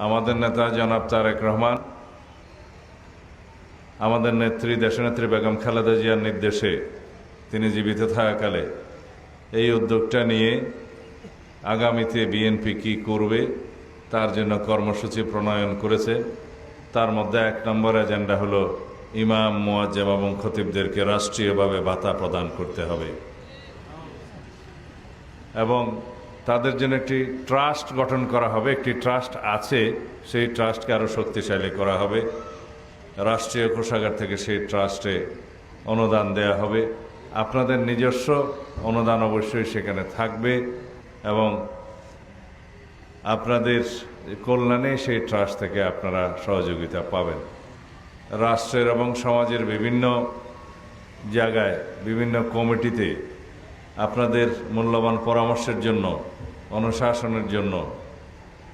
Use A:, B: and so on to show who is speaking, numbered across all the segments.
A: আমাদের নেতা জনাব তারেক রহমান, আমাদের নেত্রী দেশনেত্রী বেগম খালেদা জিয়ার নির্দেশে তিনি জীবিত থাকাকালে এই উদ্যোগটা নিয়ে আগামীতে বিএনপি কী করবে তার জন্য কর্মসূচি প্রণয়ন করেছে। তার মধ্যে 1 নম্বর এজেন্ডা হলো ইমাম, মুয়াজ্জেম এবং খতিবদেরকে রাষ্ট্রীয়ভাবে ভাতা প্রদান করতে হবে এবং তাদের জন্য একটি ট্রাস্ট গঠন করা হবে। একটি ট্রাস্ট আছে, সেই ট্রাস্টকে আরও শক্তিশালী করা হবে। রাষ্ট্রীয় কোষাগার থেকে সেই ট্রাস্টে অনুদান দেয়া হবে। আপনাদের নিজস্ব অনুদান অবশ্যই সেখানে থাকবে এবং আপনাদের কল্যাণে সেই ট্রাস্ট থেকে আপনারা সহযোগিতা পাবেন। রাষ্ট্রের এবং সমাজের বিভিন্ন জায়গায় বিভিন্ন কমিটিতে আপনাদের মূল্যবান পরামর্শের জন্য, অনুশাসনের জন্য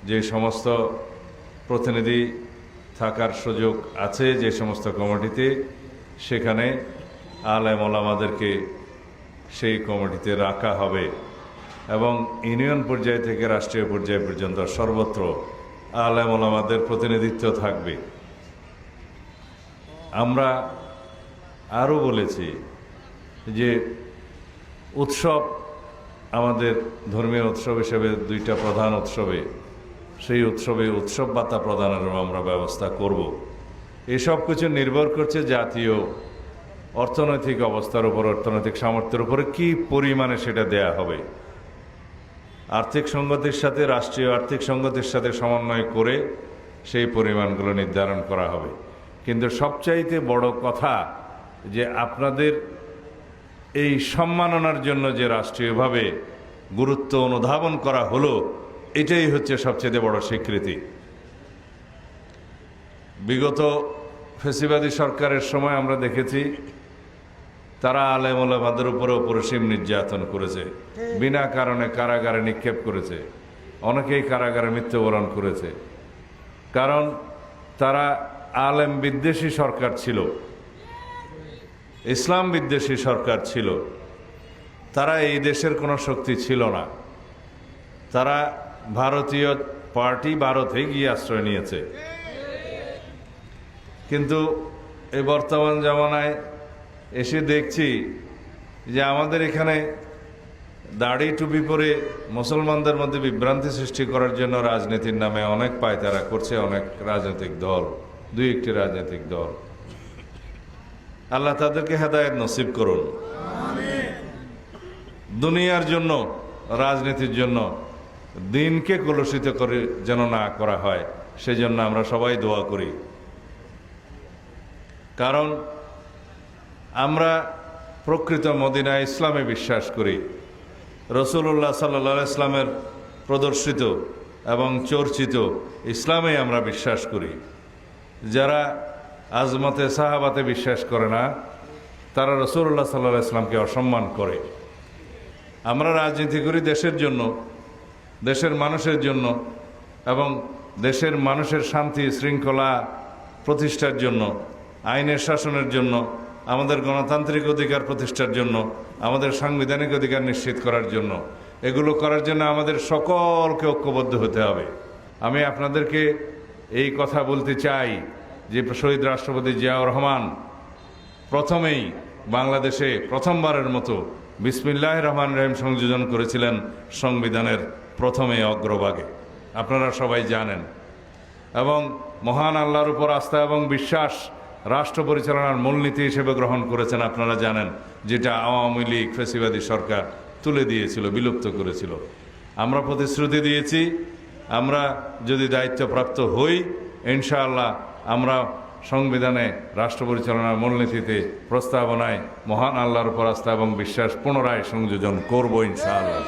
A: যে সমস্ত প্রতিনিধি থাকার সুযোগ আছে, যে সমস্ত কমিটিতে, সেখানে আলেম ওলামাদেরকে সেই কমিটিতে রাখা হবে এবং ইউনিয়ন পর্যায় থেকে রাষ্ট্রীয় পর্যায় পর্যন্ত সর্বত্র আলেম ওলামাদের প্রতিনিধিত্ব থাকবে। আমরা আরও বলেছি যে উৎসব, আমাদের ধর্মীয় উৎসব হিসেবে 2টা প্রধান উৎসবে, সেই উৎসবে উৎসব ভাতা প্রদানেরও আমরা ব্যবস্থা করব। এসব কিছু নির্ভর করছে জাতীয় অর্থনৈতিক অবস্থার উপর, অর্থনৈতিক সামর্থ্যের উপরে কী পরিমাণে সেটা দেয়া হবে। আর্থিক সংগতির সাথে, রাষ্ট্রীয় আর্থিক সংগতির সাথে সমন্বয় করে সেই পরিমাণগুলো নির্ধারণ করা হবে। কিন্তু সবচাইতে বড় কথা যে আপনাদের এই সম্মাননার জন্য যে রাষ্ট্রীয়ভাবে গুরুত্ব অনুধাবন করা হলো, এটাই হচ্ছে সবচেয়ে বড় স্বীকৃতি। বিগত ফ্যাসিবাদী সরকারের সময় আমরা দেখেছি তারা আলেম ওলামাদের উপরে অপরিসীম নির্যাতন করেছে, বিনা কারণে কারাগারে নিক্ষেপ করেছে, অনেকেই কারাগারে মৃত্যুবরণ করেছে। কারণ তারা আলেম বিদ্বেষী সরকার ছিল, ইসলাম বিদ্বেষী সরকার ছিল। তারা এই দেশের কোনো শক্তি ছিল না। তারা ভারতীয় পার্টি, ভারতে গিয়ে আশ্রয় নিয়েছে। কিন্তু এই বর্তমান জামানায় এসে দেখছি যে আমাদের এখানে দাড়ি টুপি পরে মুসলমানদের মধ্যে বিভ্রান্তি সৃষ্টি করার জন্য রাজনীতির নামে অনেক পায়তারা করছে অনেক রাজনৈতিক দল, 2-1টি রাজনৈতিক দল। আল্লাহ তাদেরকে হেদায়েত নসিব করুন। দুনিয়ার জন্য, রাজনীতির জন্য দিনকে কলুষিত করে যেন না করা হয়, সেজন্য আমরা সবাই দোয়া করি। কারণ আমরা প্রকৃত মদিনা ইসলামে বিশ্বাস করি। রাসূলুল্লাহ সাল্লাল্লাহু আলাইহি ওয়াসাল্লামের প্রদর্শিত এবং চর্চিত ইসলামে আমরা বিশ্বাস করি। যারা আজমতে সাহাবাতে বিশ্বাস করে না, তারা রাসূলুল্লাহ সাল্লাল্লাহু আলাইহি ওয়াসাল্লামকে অসম্মান করে। আমরা রাজনীতি করি দেশের জন্য, দেশের মানুষের জন্য এবং দেশের মানুষের শান্তি শৃঙ্খলা প্রতিষ্ঠার জন্য, আইনের শাসনের জন্য, আমাদের গণতান্ত্রিক অধিকার প্রতিষ্ঠার জন্য, আমাদের সাংবিধানিক অধিকার নিশ্চিত করার জন্য। এগুলো করার জন্য আমাদের সকলকে ঐক্যবদ্ধ হতে হবে। আমি আপনাদেরকে এই কথা বলতে চাই যে শহীদ রাষ্ট্রপতি জিয়াউর রহমান প্রথমেই বাংলাদেশে প্রথমবারের মতো বিসমিল্লাহির রহমানির রহিম সংযোজন করেছিলেন সংবিধানের প্রথমে অগ্রভাগে, আপনারা সবাই জানেন। এবং মহান আল্লাহর উপর আস্থা এবং বিশ্বাস রাষ্ট্র পরিচালনার মূলনীতি হিসেবে গ্রহণ করেছেন, আপনারা জানেন, যেটা আওয়ামী লীগ ফ্যাসিবাদী সরকার তুলে দিয়েছিল, বিলুপ্ত করেছিল। আমরা প্রতিশ্রুতি দিয়েছি, আমরা যদি দায়িত্বপ্রাপ্ত হই, ইনশাআল্লাহ আমরা সংবিধানে রাষ্ট্র পরিচালনার মূলনীতিতে প্রস্তাবনায় মহান আল্লাহর উপর আস্থা এবং বিশ্বাস পুনরায় সংযোজন করব ইনশাআল্লাহ।